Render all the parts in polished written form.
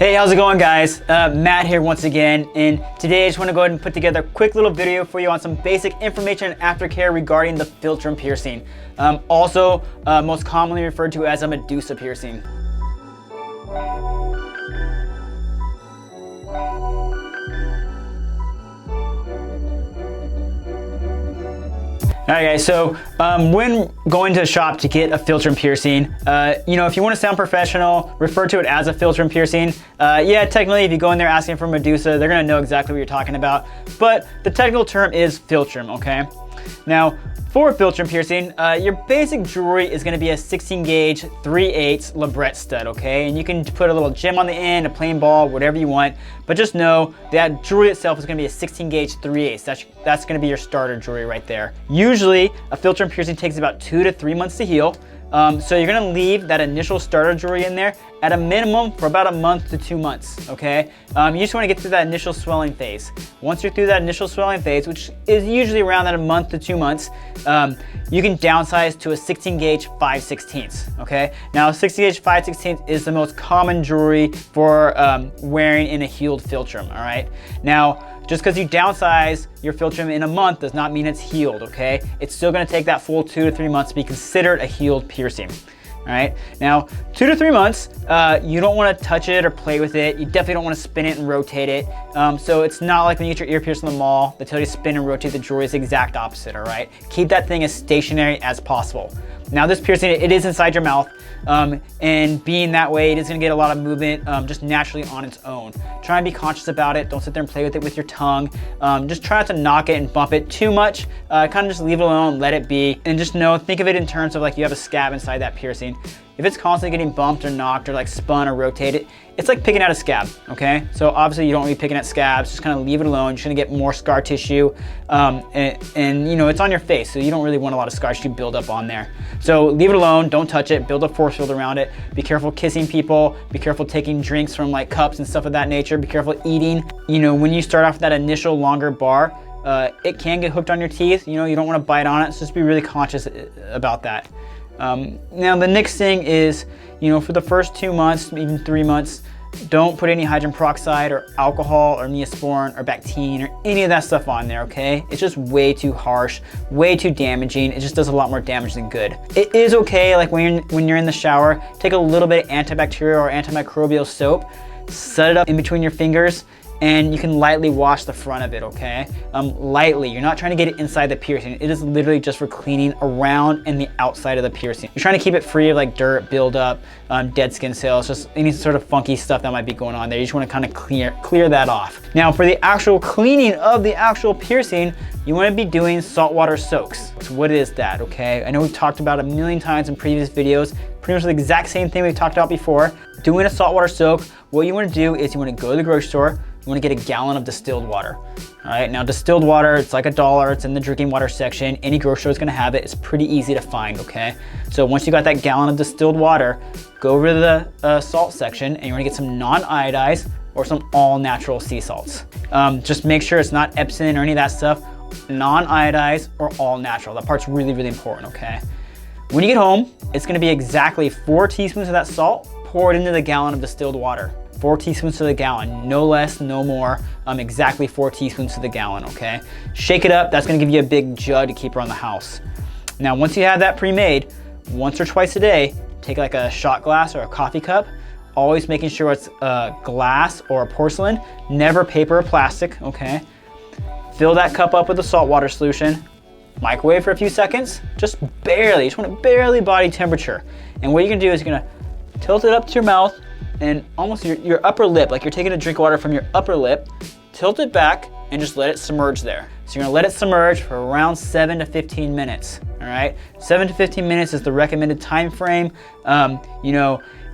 Hey, how's it going, guys? Matt here once again, and today I just want to go ahead and put together a quick little video for you on some basic information and aftercare regarding the Philtrum piercing, also most commonly referred to as a Medusa piercing. Alright guys, so when going to a shop to get a Philtrum piercing, if you want to sound professional, refer to it as a Philtrum piercing. Yeah, technically if you go in there asking for Medusa, they're going to know exactly what you're talking about, but the technical term is Philtrum, okay? Now, for Philtrum piercing, your basic jewelry is going to be a 16 gauge 3/8 labret stud, okay? And you can put a little gem on the end, a plain ball, whatever you want, but just know that jewelry itself is going to be a 16 gauge 3/8. That's going to be your starter jewelry right there. Usually, a Philtrum piercing takes about 2 to 3 months to heal. So you're gonna leave that initial starter jewelry in there at a minimum for about a month to 2 months, okay? You just wanna get through that initial swelling phase. Once you're through that initial swelling phase, which is usually around that a month to 2 months, you can downsize to a 16 gauge 5/16, okay? Now 16 gauge 5/16 is the most common jewelry for wearing in a healed Philtrum, all right? Now, just because you downsize your Philtrum in a month does not mean it's healed, okay? It's still gonna take that full 2 to 3 months to be considered a healed piercing, all right? Now, 2 to 3 months, you don't wanna touch it or play with it. You definitely don't wanna spin it and rotate it. So it's not like when you get your ear pierced in the mall, they tell you to spin and rotate the jewelry. It's the exact opposite, all right? Keep that thing as stationary as possible. Now this piercing, it is inside your mouth, and being that way, it is gonna get a lot of movement just naturally on its own. Try and be conscious about it. Don't sit there and play with it with your tongue. Just try not to knock it and bump it too much. Kind of just leave it alone, let it be, and just think of it in terms of like you have a scab inside that piercing. If it's constantly getting bumped or knocked or like spun or rotated, it's like picking out a scab, okay? So obviously you don't want to be picking at scabs, just kind of leave it alone. You're gonna get more scar tissue, and it's on your face, so you don't really want a lot of scar tissue build up on there. So leave it alone, don't touch it, build a force field around it. Be careful kissing people, be careful taking drinks from like cups and stuff of that nature, be careful eating. When you start off with that initial longer bar, it can get hooked on your teeth. You don't want to bite on it, so just be really conscious about that. Now the next thing is, for the first 2 months, even 3 months, don't put any hydrogen peroxide or alcohol or Neosporin or Bactine or any of that stuff on there, okay? It's just way too harsh, way too damaging. It just does a lot more damage than good. It is okay, like when you're in the shower, take a little bit of antibacterial or antimicrobial soap, set it up in between your fingers, and you can lightly wash the front of it, okay? Lightly, you're not trying to get it inside the piercing. It is literally just for cleaning around and the outside of the piercing. You're trying to keep it free of like dirt, buildup, dead skin cells, just any sort of funky stuff that might be going on there. You just wanna kind of clear that off. Now for the actual cleaning of the actual piercing, you wanna be doing saltwater soaks. So what is that, okay? I know we've talked about it a million times in previous videos, pretty much the exact same thing we've talked about before. Doing a saltwater soak, what you wanna do is you wanna go to the grocery store, you wanna get a gallon of distilled water. All right, now distilled water, it's like $1, it's in the drinking water section. Any grocery store is gonna have it. It's pretty easy to find, okay? So once you got that gallon of distilled water, go over to the salt section and you wanna get some non-iodized or some all-natural sea salts. Just make sure it's not Epsom or any of that stuff, non-iodized or all-natural. That part's really, really important, okay? When you get home, it's gonna be exactly 4 teaspoons of that salt poured into the gallon of distilled water. 4 teaspoons to the gallon, no less, no more, exactly 4 teaspoons to the gallon, okay? Shake it up, that's gonna give you a big jug to keep around the house. Now, once you have that pre-made, once or twice a day, take like a shot glass or a coffee cup, always making sure it's glass or a porcelain, never paper or plastic, okay? Fill that cup up with a saltwater solution, microwave for a few seconds, just barely, you just want it barely body temperature. And what you're gonna do is you're gonna tilt it up to your mouth, and almost your upper lip, like you're taking a drink of water from your upper lip, tilt it back and just let it submerge there. So you're gonna let it submerge for around 7 to 15 minutes, all right? 7 to 15 minutes is the recommended time frame.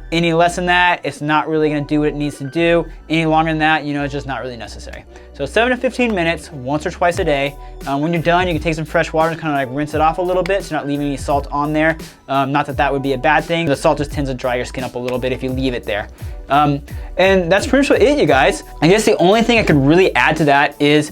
Any less than that, it's not really gonna do what it needs to do. Any longer than that, it's just not really necessary. So 7 to 15 minutes, once or twice a day. When you're done, you can take some fresh water and kind of like rinse it off a little bit so you're not leaving any salt on there. Not that that would be a bad thing. The salt just tends to dry your skin up a little bit if you leave it there. And that's pretty much it, you guys. I guess the only thing I could really add to that is,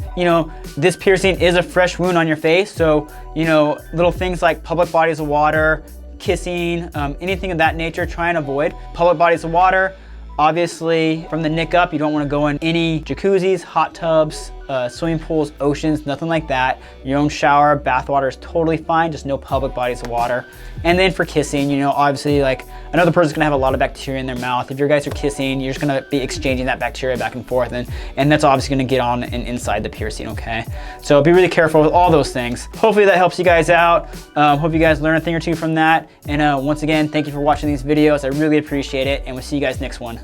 this piercing is a fresh wound on your face. So, little things like public bodies of water, kissing, anything of that nature, try and avoid. Public bodies of water, Obviously, from the neck up, you don't want to go in any jacuzzis, hot tubs, swimming pools, oceans, nothing like that. Your own shower, bath water is totally fine, just no public bodies of water. And then for kissing, you know, obviously like another person's gonna have a lot of bacteria in their mouth. If you guys are kissing, you're just gonna be exchanging that bacteria back and forth, and that's obviously gonna get on and inside the piercing, okay? So be really careful with all those things. Hopefully that helps you guys out. Hope you guys learn a thing or two from that. And once again, thank you for watching these videos. I really appreciate it, and we'll see you guys next one.